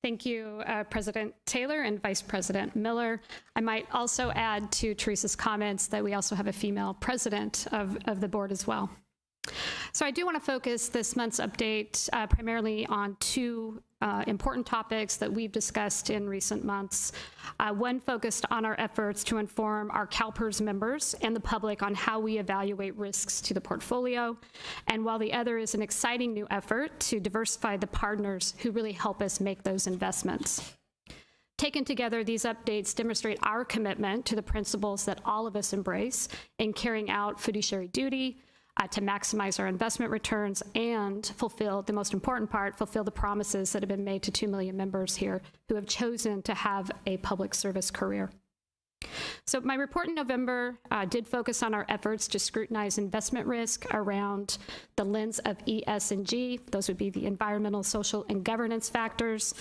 Thank you, President Taylor and Vice President Miller. I might also add to Teresa's comments that we also have a female president of the board as well. So I do want to focus this month's update primarily on two important topics that we've discussed in recent months. One focused on our efforts to inform our CalPERS members and the public on how we evaluate risks to the portfolio, and while the other is an exciting new effort to diversify the partners who really help us make those investments. Taken together, these updates demonstrate our commitment to the principles that all of us embrace in carrying out fiduciary duty, to maximize our investment returns and fulfill, the most important part, fulfill the promises that have been made to 2 million members here who have chosen to have a public service career. So my report in November did focus on our efforts to scrutinize investment risk around the lens of ESG. Those would be the environmental, social, and governance factors.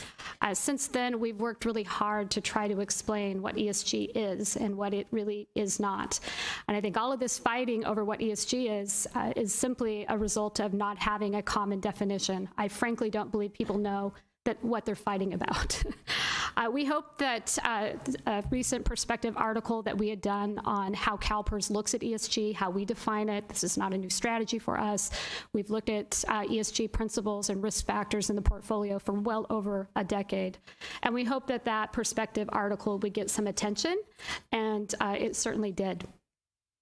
Since then, we've worked really hard to try to explain what ESG is and what it really is not. And I think all of this fighting over what ESG is simply a result of not having a common definition. I frankly don't believe people know what they're fighting about. We hope that a recent perspective article that we had done on how CalPERS looks at ESG, how we define it, this is not a new strategy for us. We've looked at ESG principles and risk factors in the portfolio for well over a decade. And we hope that that perspective article would get some attention, and it certainly did.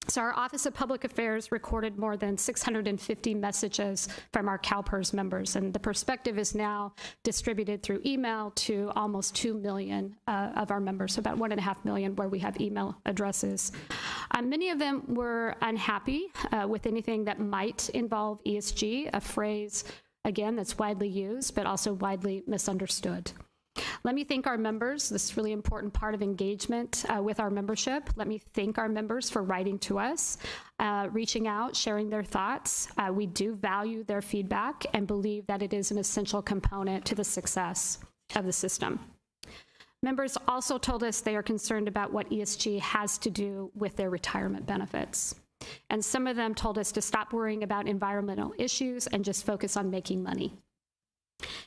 So our Office of Public Affairs recorded more than 650 messages from our CalPERS members, and the perspective is now distributed through email to almost 2 million of our members, so about 1.5 million where we have email addresses. Many of them were unhappy with anything that might involve ESG, a phrase, again, that's widely used, but also widely misunderstood. Let me thank our members. This is a really important part of engagement with our membership. Let me thank our members for writing to us, reaching out, sharing their thoughts. We do value their feedback and believe that it is an essential component to the success of the system. Members also told us they are concerned about what ESG has to do with their retirement benefits. And some of them told us to stop worrying about environmental issues and just focus on making money.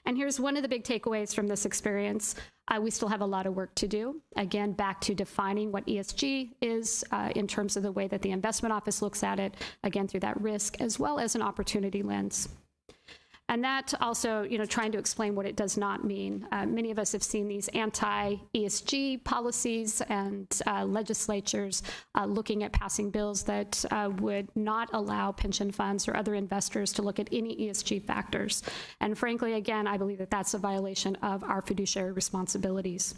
And here's one of the big takeaways from this experience. We still have a lot of work to do. Again, back to defining what ESG is in terms of the way that the investment office looks at it, again, through that risk as well as an opportunity lens. And that also, trying to explain what it does not mean. Many of us have seen these anti-ESG policies and legislatures looking at passing bills that would not allow pension funds or other investors to look at any ESG factors. And frankly, again, I believe that that's a violation of our fiduciary responsibilities.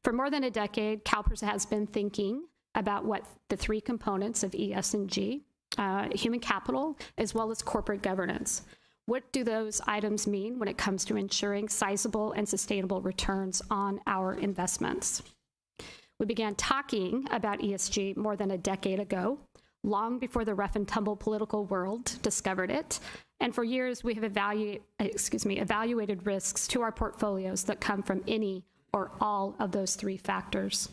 For more than a decade, CalPERS has been thinking about what the three components of ESG, human capital, as well as corporate governance. What do those items mean when it comes to ensuring sizable and sustainable returns on our investments? We began talking about ESG more than a decade ago, long before the rough and tumble political world discovered it. And for years, we have evaluated risks to our portfolios that come from any or all of those three factors.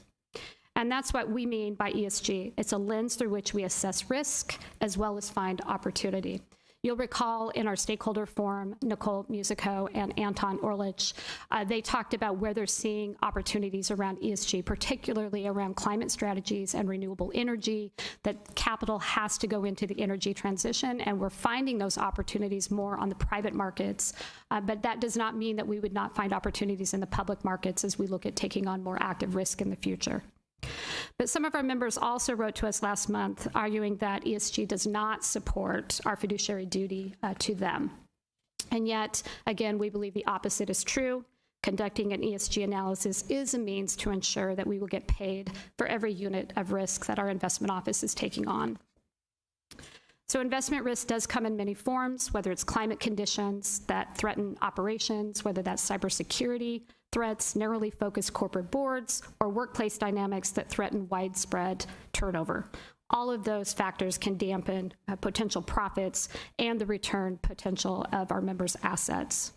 And that's what we mean by ESG. It's a lens through which we assess risk as well as find opportunity. You'll recall in our stakeholder forum, Nicole Musico and Anton Orlich, they talked about where they're seeing opportunities around ESG, particularly around climate strategies and renewable energy, that capital has to go into the energy transition, and we're finding those opportunities more on the private markets. But that does not mean that we would not find opportunities in the public markets as we look at taking on more active risk in the future. But some of our members also wrote to us last month arguing that ESG does not support our fiduciary duty to them. And yet, again, we believe the opposite is true. Conducting an ESG analysis is a means to ensure that we will get paid for every unit of risk that our investment office is taking on. So investment risk does come in many forms, whether it's climate conditions that threaten operations, whether that's cybersecurity threats, narrowly focused corporate boards, or workplace dynamics that threaten widespread turnover. All of those factors can dampen potential profits and the return potential of our members' assets.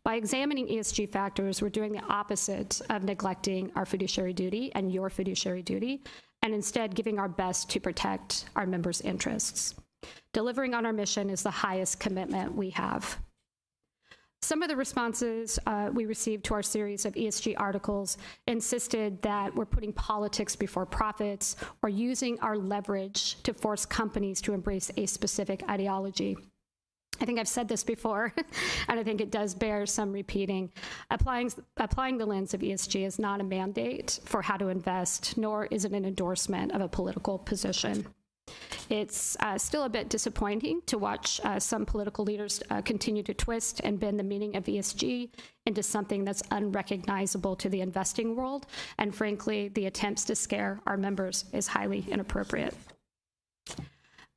By examining ESG factors, we're doing the opposite of neglecting our fiduciary duty and your fiduciary duty, and instead giving our best to protect our members' interests. Delivering on our mission is the highest commitment we have. Some of the responses we received to our series of ESG articles insisted that we're putting politics before profits or using our leverage to force companies to embrace a specific ideology. I think I've said this before, and I think it does bear some repeating. Applying the lens of ESG is not a mandate for how to invest, nor is it an endorsement of a political position. It's still a bit disappointing to watch some political leaders continue to twist and bend the meaning of ESG into something that's unrecognizable to the investing world. And frankly, the attempts to scare our members is highly inappropriate.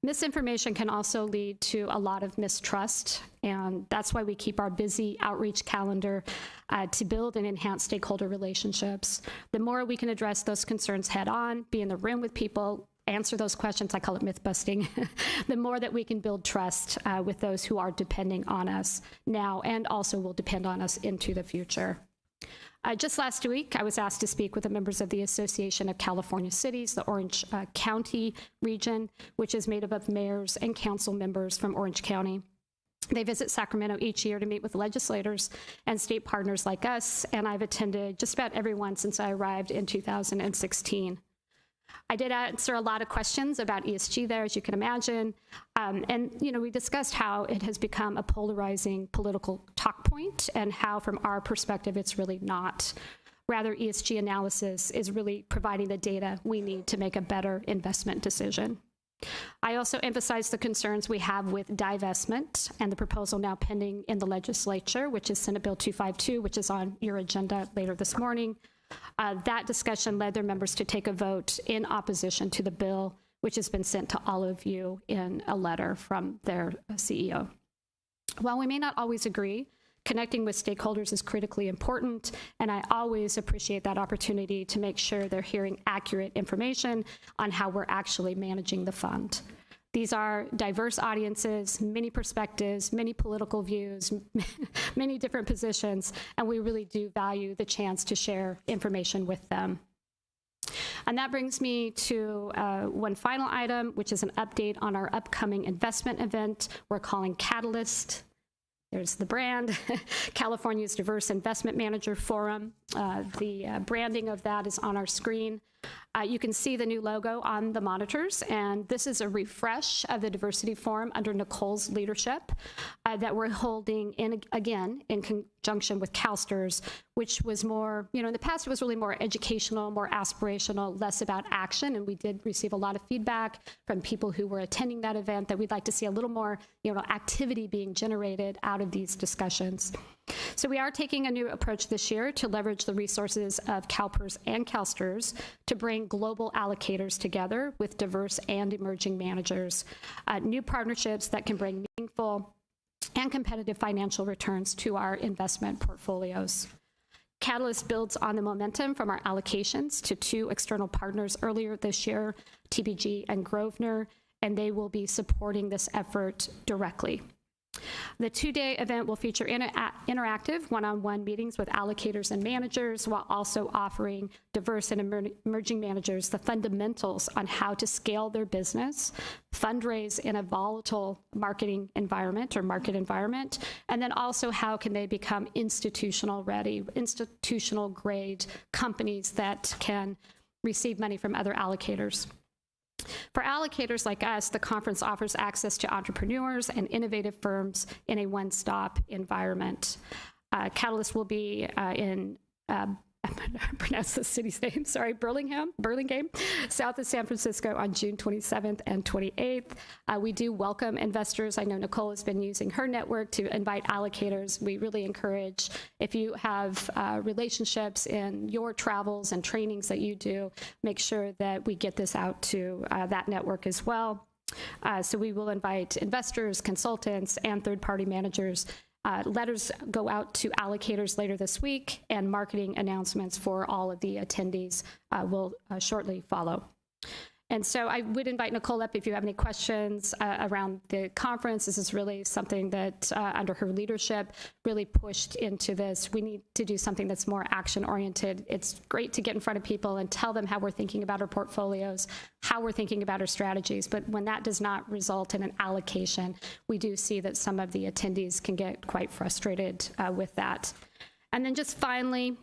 Misinformation can also lead to a lot of mistrust, and that's why we keep our busy outreach calendar to build and enhance stakeholder relationships. The more we can address those concerns head on, be in the room with people, answer those questions, I call it myth busting, the more that we can build trust with those who are depending on us now and also will depend on us into the future. Just last week, I was asked to speak with the members of the Association of California Cities, the Orange County region, which is made up of mayors and council members from Orange County. They visit Sacramento each year to meet with legislators and state partners like us, and I've attended just about every one since I arrived in 2016. I did answer a lot of questions about ESG there, as you can imagine. And we discussed how it has become a polarizing political talk point and how, from our perspective, it's really not. Rather, ESG analysis is really providing the data we need to make a better investment decision. I also emphasized the concerns we have with divestment and the proposal now pending in the legislature, which is Senate Bill 252, which is on your agenda later this morning. That discussion led their members to take a vote in opposition to the bill, which has been sent to all of you in a letter from their CEO. While we may not always agree, connecting with stakeholders is critically important, and I always appreciate that opportunity to make sure they're hearing accurate information on how we're actually managing the fund. These are diverse audiences, many perspectives, many political views, many different positions, and we really do value the chance to share information with them. And that brings me to one final item, which is an update on our upcoming investment event we're calling Catalyst. There's the brand, California's Diverse Investment Manager Forum. The branding of that is on our screen. You can see the new logo on the monitors, and this is a refresh of the Diversity Forum under Nicole's leadership that we're holding again in conjunction with CalPERS, which was more, in the past it was really more educational, more aspirational, less about action, and we did receive a lot of feedback from people who were attending that event that we'd like to see a little more, activity being generated out of these discussions. So we are taking a new approach this year to leverage the resources of CalPERS and CalSTRS to bring global allocators together with diverse and emerging managers, new partnerships that can bring meaningful and competitive financial returns to our investment portfolios. Catalyst builds on the momentum from our allocations to two external partners earlier this year, TPG and Grosvenor, and they will be supporting this effort directly. The two-day event will feature interactive one-on-one meetings with allocators and managers while also offering diverse and emerging managers the fundamentals on how to scale their business, fundraise in a volatile market environment, and then also how can they become institutional grade companies that can receive money from other allocators. For allocators like us, the conference offers access to entrepreneurs and innovative firms in a one-stop environment. Catalyst will be in, I'm going to pronounce the city's name, Burlingame, south of San Francisco on June 27th and 28th. We do welcome investors. I know Nicole has been using her network to invite allocators. We really encourage, if you have relationships in your travels and trainings that you do, make sure that we get this out to that network as well. So we will invite investors, consultants, and third-party managers. Letters go out to allocators later this week, and marketing announcements for all of the attendees will shortly follow. And so I would invite Nicole up if you have any questions around the conference. This is really something that, under her leadership, really pushed into this. We need to do something that's more action-oriented. It's great to get in front of people and tell them how we're thinking about our portfolios, how we're thinking about our strategies. But when that does not result in an allocation, we do see that some of the attendees can get quite frustrated with that. And then just finally,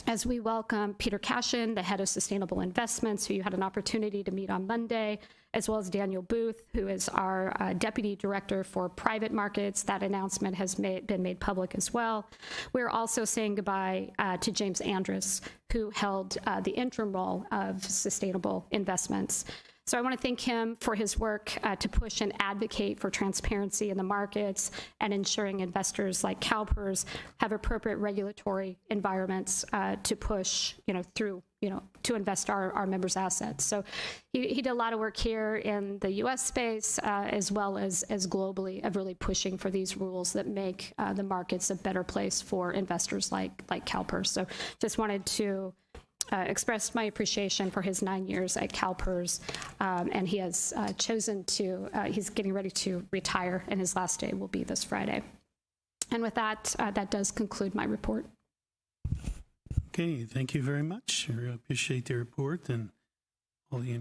as we welcome Peter Cashin, the head of sustainable investments, who you had an opportunity to meet on Monday, as well as Daniel Booth, who is our deputy director for private markets. That announcement has been made public as well. We're also saying goodbye to James Andrus, who held the interim role of sustainable investments. So I want to thank him for his work to push and advocate for transparency in the markets and ensuring investors like CalPERS have appropriate regulatory environments to push, through, to invest our members' assets. So he did a lot of work here in the U.S. space as well as globally of really pushing for these rules that make the markets a better place for investors like CalPERS. So just wanted to expressed my appreciation for his 9 years at CalPERS, and he has chosen to, he's getting ready to retire, and his last day will be this Friday. And with that, that does conclude my report. Okay, thank you very much. I really appreciate the report and all the